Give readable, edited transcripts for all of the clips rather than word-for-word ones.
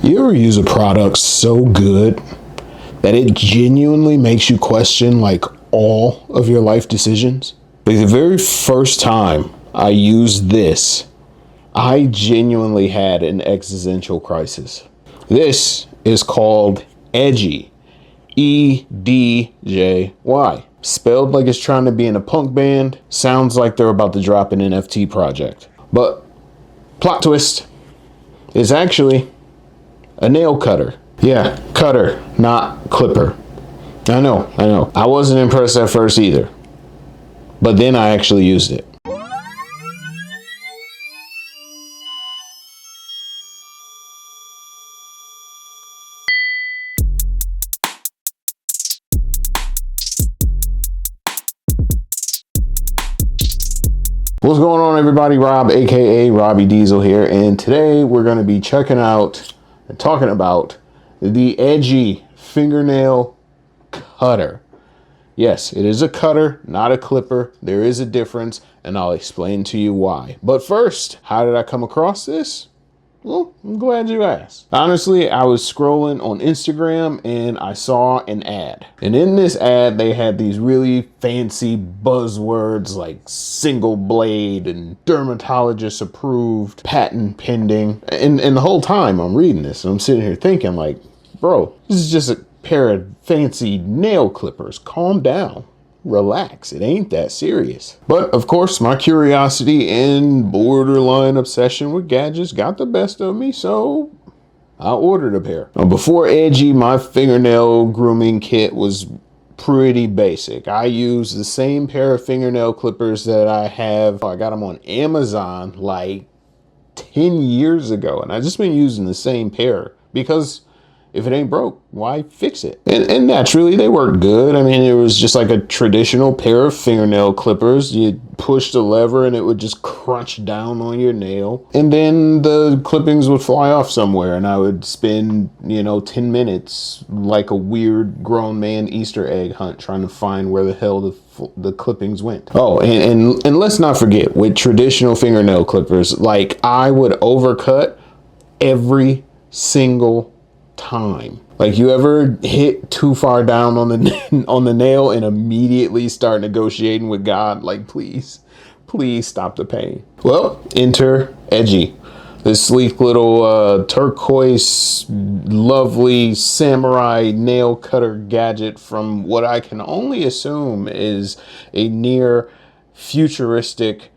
You ever use a product so good that it genuinely makes you question like all of your life decisions? Like the very first time I used this, I genuinely had an existential crisis. This is called Edgy. EDJY. Spelled like it's trying to be in a punk band. Sounds like they're about to drop an NFT project. But plot twist, it's actually a nail cutter. Yeah, cutter, not clipper. I know. I wasn't impressed at first either. But then I actually used it. What's going on, everybody? Rob, aka Robbie Diesel here, and today we're going to be checking out and talking about the Edgy fingernail cutter. Yes, it is a cutter, not a clipper. There is a difference, and I'll explain to you why. But first, how did I come across this? Well, I'm glad you asked. Honestly, I was scrolling on Instagram and I saw an ad. And in this ad, they had these really fancy buzzwords like single blade and dermatologist approved, patent pending. And the whole time I'm reading this, and I'm sitting here thinking like, bro, this is just a pair of fancy nail clippers. Calm down. Relax, it ain't that serious. But of course, my curiosity and borderline obsession with gadgets got the best of me, so I ordered a pair. Now, before Edgy, my fingernail grooming kit was pretty basic. I used the same pair of fingernail clippers that I got them on Amazon like 10 years ago, and I've just been using the same pair because if it ain't broke, why fix it? And naturally, they worked good. I mean, it was just like a traditional pair of fingernail clippers. You push the lever and it would just crunch down on your nail. And then the clippings would fly off somewhere and I would spend, 10 minutes like a weird grown man Easter egg hunt trying to find where the hell the clippings went. Oh, and let's not forget, with traditional fingernail clippers, like I would overcut every single time. Like, you ever hit too far down on the nail and immediately start negotiating with God, like, please stop the pain? Well, enter Edgy, this sleek little turquoise lovely samurai nail cutter gadget from what I can only assume is a near futuristic,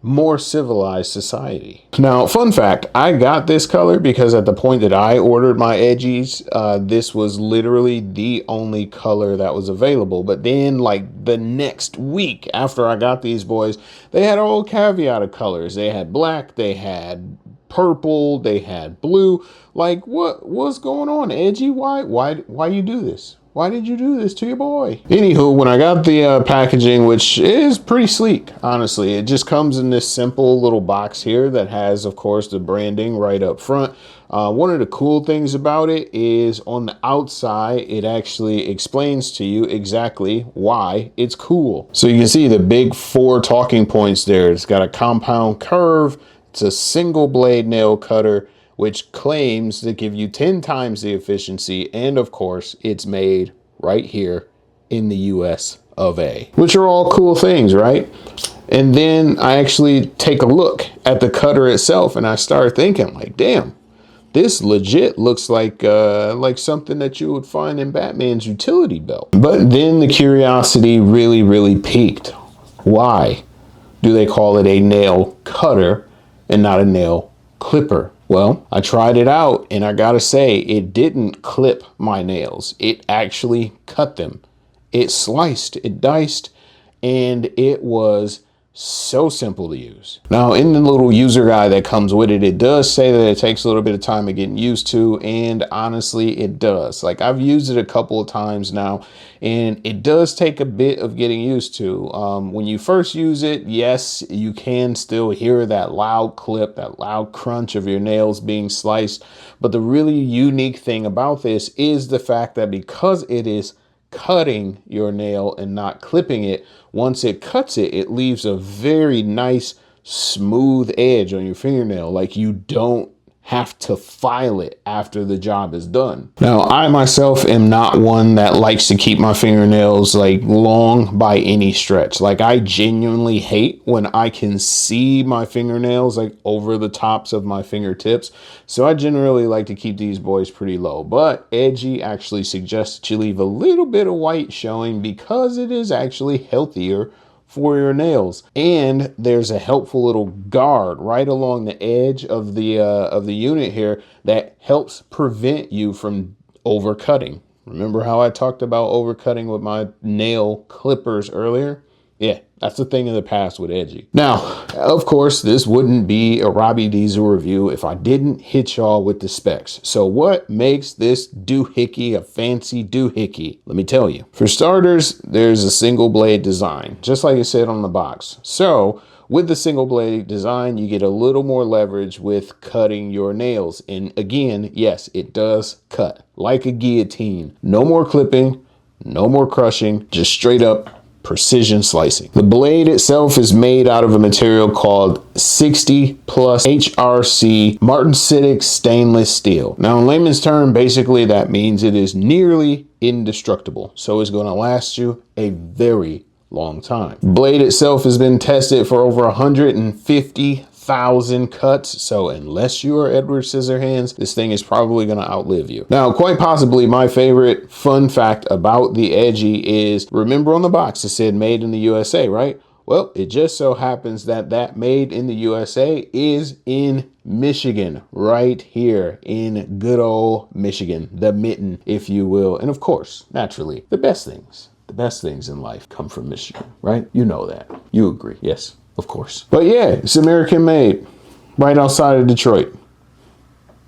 more civilized society. Now, fun fact, I got this color because at the point that I ordered my Edgies, this was literally the only color that was available. But then like the next week after I got these boys, they had a whole caveat of colors. They had black, they had purple, they had blue. Like, what's going on, Edgy? Why you do this? Why did you do this to your boy? Anywho, when I got the packaging, which is pretty sleek, honestly, it just comes in this simple little box here that has, of course, the branding right up front. One of the cool things about it is on the outside, it actually explains to you exactly why it's cool. So you can see the big 4 talking points there. It's got a compound curve. It's a single blade nail cutter, which claims to give you 10 times the efficiency. And of course, it's made right here in the US of A, which are all cool things, right? And then I actually take a look at the cutter itself and I start thinking like, damn, this legit looks like something that you would find in Batman's utility belt. But then the curiosity really piqued. Why do they call it a nail cutter and not a nail clipper? Well, I tried it out and I gotta say, it didn't clip my nails. It actually cut them. It sliced, it diced, and it was so simple to use. Now, in the little user guide that comes with it, it does say that it takes a little bit of time of getting used to, and honestly, it does. Like, I've used it a couple of times now, and it does take a bit of getting used to. When you first use it, yes, you can still hear that loud clip, that loud crunch of your nails being sliced, but the really unique thing about this is the fact that because it is cutting your nail and not clipping it, once it cuts it, it leaves a very nice smooth edge on your fingernail. Like, you don't have to file it after the job is done. Now, I myself am not one that likes to keep my fingernails like long by any stretch. Like, I genuinely hate when I can see my fingernails like over the tops of my fingertips. So I generally like to keep these boys pretty low, but Edgy actually suggests that you leave a little bit of white showing because it is actually healthier for your nails. And there's a helpful little guard right along the edge of the unit here that helps prevent you from overcutting. Remember how I talked about overcutting with my nail clippers earlier? Yeah, that's a thing in the past with Edgy. Now, of course, this wouldn't be a Robbie Diesel review if I didn't hit y'all with the specs. So what makes this doohickey a fancy doohickey? Let me tell you. For starters, there's a single blade design, just like it said on the box. So with the single blade design, you get a little more leverage with cutting your nails. And again, yes, it does cut like a guillotine. No more clipping, no more crushing, just straight up precision slicing. The blade itself is made out of a material called 60 plus HRC martensitic stainless steel. Now, in layman's term, basically that means it is nearly indestructible. So it's going to last you a very long time. Blade itself has been tested for over 150,000 cuts. So unless you are Edward Scissorhands, this thing is probably going to outlive you. Now, quite possibly my favorite fun fact about the Edgy is, remember on the box it said made in the USA, right? Well, it just so happens that that made in the USA is in Michigan, right here in good old Michigan, the mitten, if you will. And of course, naturally, the best things in life come from Michigan, right? You know that. You agree. Yes, of course. But yeah, it's American made right outside of Detroit.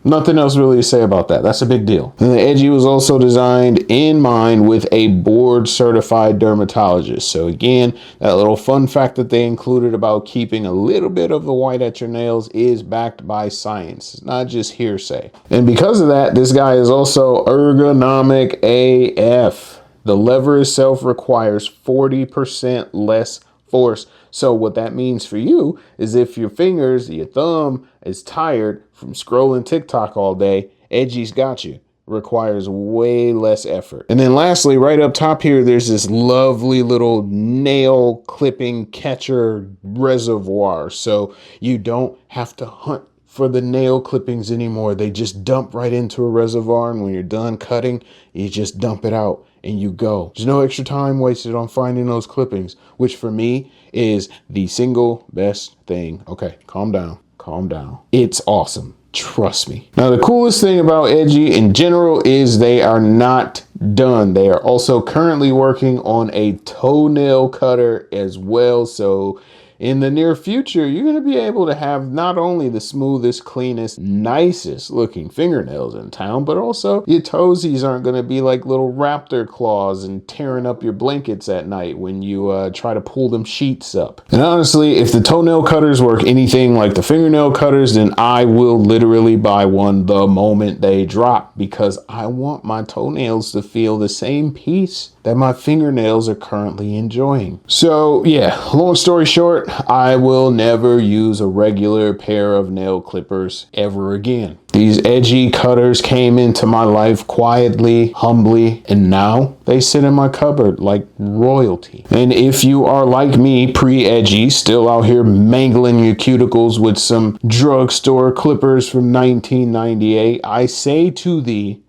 Nothing else really to say about that. That's a big deal. And the Edgy was also designed in mind with a board certified dermatologist. So again, that little fun fact that they included about keeping a little bit of the white at your nails is backed by science. It's not just hearsay. And because of that, this guy is also ergonomic AF. The lever itself requires 40% less force. So what that means for you is if your fingers, your thumb is tired from scrolling TikTok all day, Edgy's got you. Requires way less effort. And then lastly, right up top here, there's this lovely little nail clipping catcher reservoir. So you don't have to hunt for the nail clippings anymore. They just dump right into a reservoir. And when you're done cutting, you just dump it out and you go. There's no extra time wasted on finding those clippings, which for me is the single best thing. Okay, calm down, calm down. It's awesome. Trust me. Now, the coolest thing about Edgy in general is they are not done. They are also currently working on a toenail cutter as well. So in the near future, you're going to be able to have not only the smoothest, cleanest, nicest looking fingernails in town, but also your toesies aren't going to be like little raptor claws and tearing up your blankets at night when you try to pull them sheets up. And honestly, if the toenail cutters work anything like the fingernail cutters, then I will literally buy one the moment they drop, because I want my toenails to feel the same peace that my fingernails are currently enjoying. So yeah, long story short, I will never use a regular pair of nail clippers ever again. These Edgy cutters came into my life quietly, humbly, and now they sit in my cupboard like royalty. And if you are like me, pre-Edgy, still out here mangling your cuticles with some drugstore clippers from 1998, I say to thee,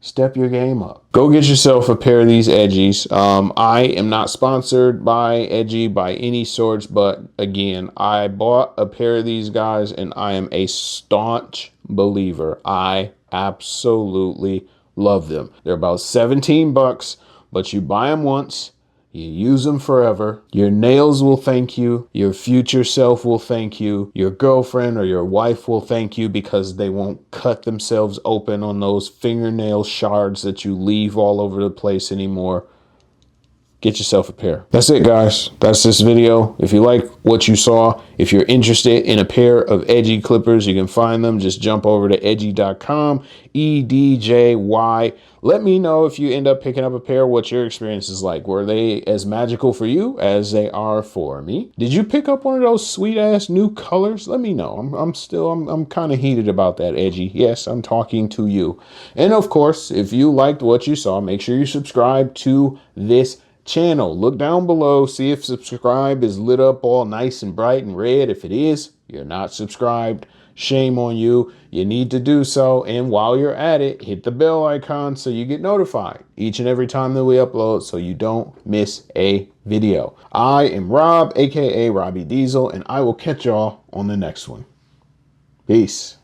step your game up. Go get yourself a pair of these Edgys. I am not sponsored by Edgy by any sorts, but again, I bought a pair of these guys and I am a staunch believer. I absolutely love them. They're about 17 bucks, but you buy them once, you use them forever. Your nails will thank you. Your future self will thank you. Your girlfriend or your wife will thank you, because they won't cut themselves open on those fingernail shards that you leave all over the place anymore. get yourself a pair. That's it, guys. That's this video. If you like what you saw, if you're interested in a pair of Edgy clippers, you can find them. Just jump over to edgy.com, EDJY. Let me know if you end up picking up a pair, what your experience is like. Were they as magical for you as they are for me? Did you pick up one of those sweet ass new colors? Let me know. I'm kind of heated about that, Edgy. Yes, I'm talking to you. And of course, if you liked what you saw, make sure you subscribe to this channel. Look down below, see if subscribe is lit up all nice and bright and red. If it is, you're not subscribed. Shame on you. You need to do so. And while you're at it, hit the bell icon so you get notified each and every time that we upload so you don't miss a video. I am Rob, aka Robbie Diesel, and I will catch y'all on the next one. Peace.